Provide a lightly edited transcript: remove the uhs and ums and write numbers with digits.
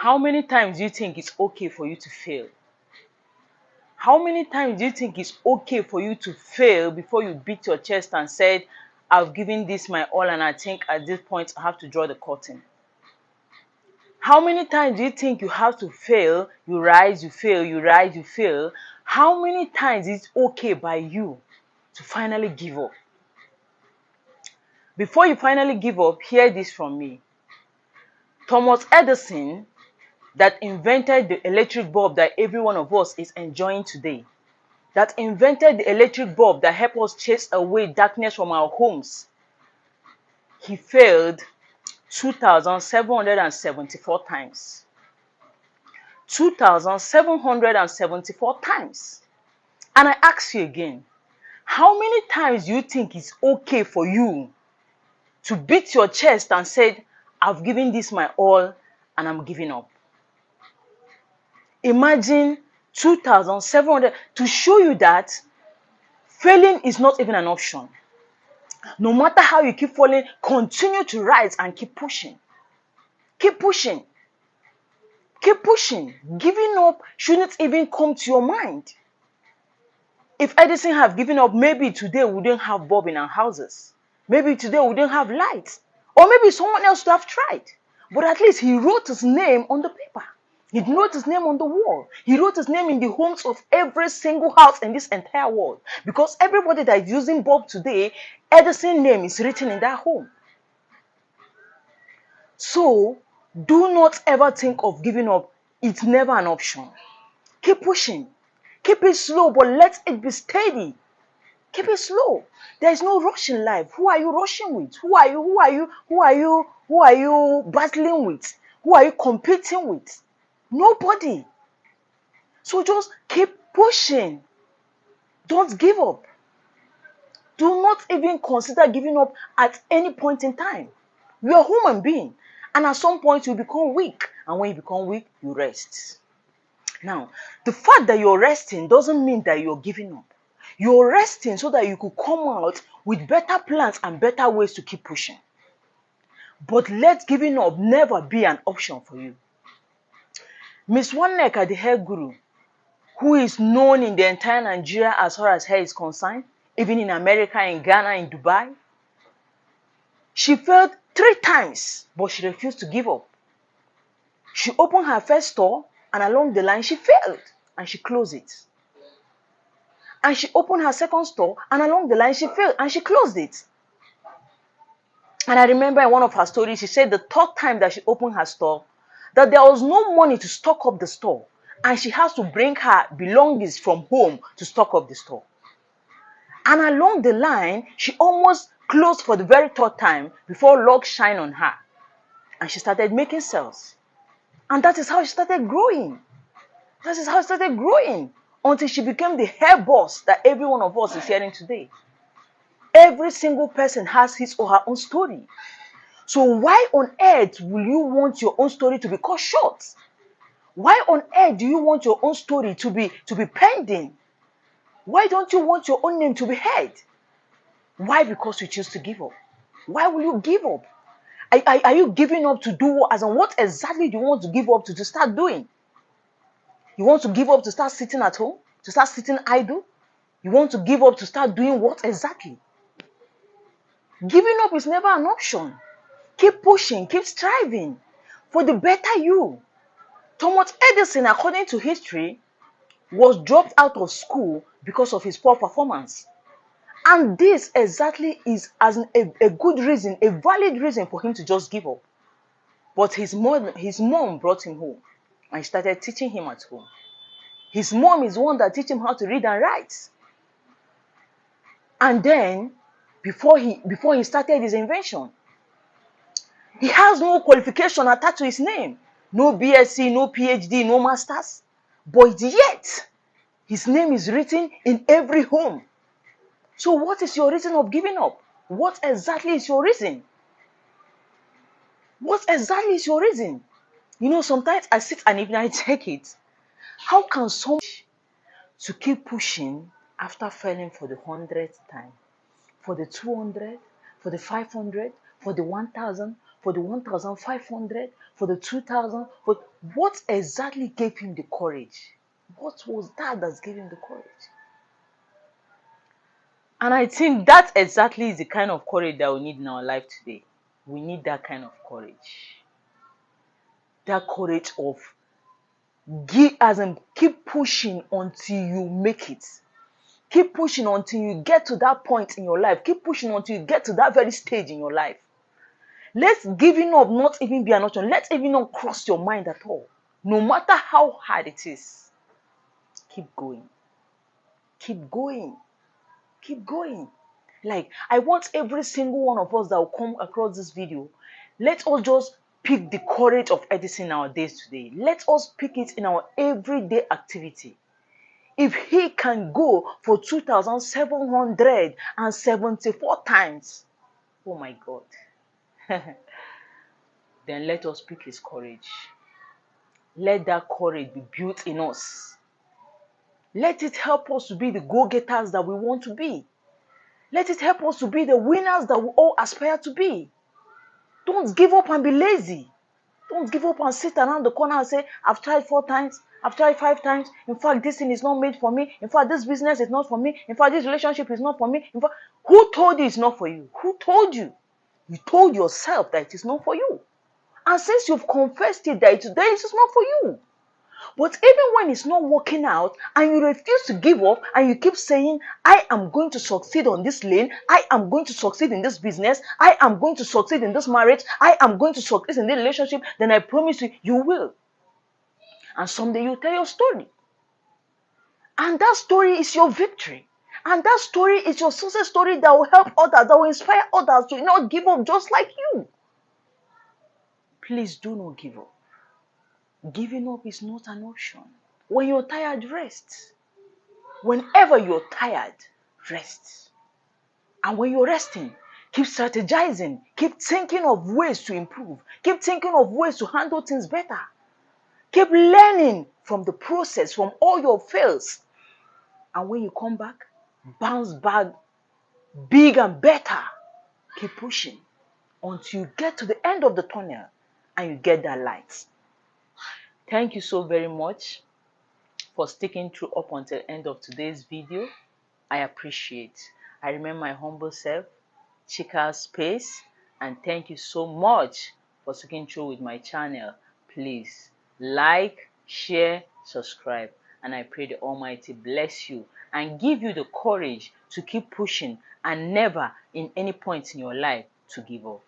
How many times do you think it's okay for you to fail? How many times do you think it's okay for you to fail before you beat your chest and said, I've given this my all and I think at this point I have to draw the curtain? How many times do you think you have to fail? You rise, you fail, you rise, you fail. How many times is it okay by you to finally give up? Before you finally give up, hear this from me. Thomas Edison, that invented the electric bulb that every one of us is enjoying today, that invented the electric bulb that helped us chase away darkness from our homes, he failed 2,774 times. 2,774 times. And I ask you again, how many times do you think it's okay for you to beat your chest and say, I've given this my all and I'm giving up? Imagine 2,700 to show you that failing is not even an option. No matter how you keep falling, continue to rise and keep pushing. Keep pushing. Keep pushing. Giving up shouldn't even come to your mind. If Edison had given up, maybe today we wouldn't have bulb in our houses. Maybe today we wouldn't have lights. Or maybe someone else would have tried. But at least he wrote his name on the paper. He wrote his name on the wall. He wrote his name in the homes of every single house in this entire world. Because everybody that is using bulb today, Edison's name is written in that home. So, do not ever think of giving up. It's never an option. Keep pushing. Keep it slow, but let it be steady. Keep it slow. There is no rush in life. Who are you rushing with? Who are you battling with? Who are you competing with? Nobody. So just keep pushing. Don't give up. Do not even consider giving up at any point in time. You are a human being. And at some point you become weak. And when you become weak, you rest. Now, the fact that you're resting doesn't mean that you're giving up. You're resting so that you could come out with better plans and better ways to keep pushing. But let giving up never be an option for you. Miss Waneka, the hair guru, who is known in the entire Nigeria as far as hair is concerned, even in America, in Ghana, in Dubai, she failed 3 times, but she refused to give up. She opened her first store, and along the line, she failed, and she closed it. And she opened her second store, and along the line, she failed, and she closed it. And I remember in one of her stories, she said the 3rd time that she opened her store, that there was no money to stock up the store. And she has to bring her belongings from home to stock up the store. And along the line, she almost closed for the very 3rd time before luck shined on her. And she started making sales. And that is how she started growing. That is how she started growing until she became the hair boss that every one of us is hearing today. Every single person has his or her own story. So why on earth will you want your own story to be cut short? Why on earth do you want your own story to be pending? Why don't you want your own name to be heard? Why? Because you choose to give up. Why will you give up? Are you giving up to do what? As in, what exactly do you want to give up to start doing? You want to give up to start sitting at home? To start sitting idle? You want to give up to start doing what exactly? Giving up is never an option. Keep pushing, keep striving for the better you. Thomas Edison, according to history, was dropped out of school because of his poor performance. And this exactly is as a good reason, a valid reason for him to just give up. But his mom brought him home and started teaching him at home. His mom is the one that teach him how to read and write. And then, before he started his invention, he has no qualification attached to his name. No BSc, no PhD, no masters. But yet, his name is written in every home. So what is your reason of giving up? What exactly is your reason? What exactly is your reason? You know, sometimes I sit and even I take it. How can someone to keep pushing after failing for the 100th time? For the 200, for the 500, for the 1,000, for the 1,500, for the 2,000, for what exactly gave him the courage? What was that gave him the courage? And I think that exactly is the kind of courage that we need in our life today. We need that kind of courage. That courage of keep pushing until you make it. Keep pushing until you get to that point in your life. Keep pushing until you get to that very stage in your life. Let giving up not even be an option. Let even not cross your mind at all. No matter how hard it is, keep going. Keep going. Keep going. Like, I want every single one of us that will come across this video, let us just pick the courage of Edison nowadays today. Let us pick it in our everyday activity. If he can go for 2,774 times, oh my God, then let us pick his courage. Let that courage be built in us. Let it help us to be the go-getters that we want to be. Let it help us to be the winners that we all aspire to be. Don't give up and be lazy. Don't give up and sit around the corner and say, I've tried 4 times, I've tried 5 times. In fact, this thing is not made for me. In fact, this business is not for me. In fact, this relationship is not for me. In fact, who told you it's not for you? Who told you? You told yourself that it is not for you. And since you've confessed it that today it is not for you. But even when it's not working out and you refuse to give up and you keep saying, I am going to succeed on this lane, I am going to succeed in this business, I am going to succeed in this marriage, I am going to succeed in this relationship, then I promise you, you will. And someday you'll tell your story. And that story is your victory. And that story is your success story that will help others, that will inspire others to not give up just like you. Please do not give up. Giving up is not an option. When you're tired, rest. Whenever you're tired, rest. And when you're resting, keep strategizing. Keep thinking of ways to improve. Keep thinking of ways to handle things better. Keep learning from the process, from all your fails. And when you come back, bounce back big and better. Keep pushing until you get to the end of the tunnel and you get that light. Thank you so very much for sticking through up until the end of today's video. I appreciate. I remain my humble self, Chika Space, and thank you so much for sticking through with my channel. Please like, share, subscribe, and I pray the Almighty bless you and give you the courage to keep pushing and never in any point in your life to give up.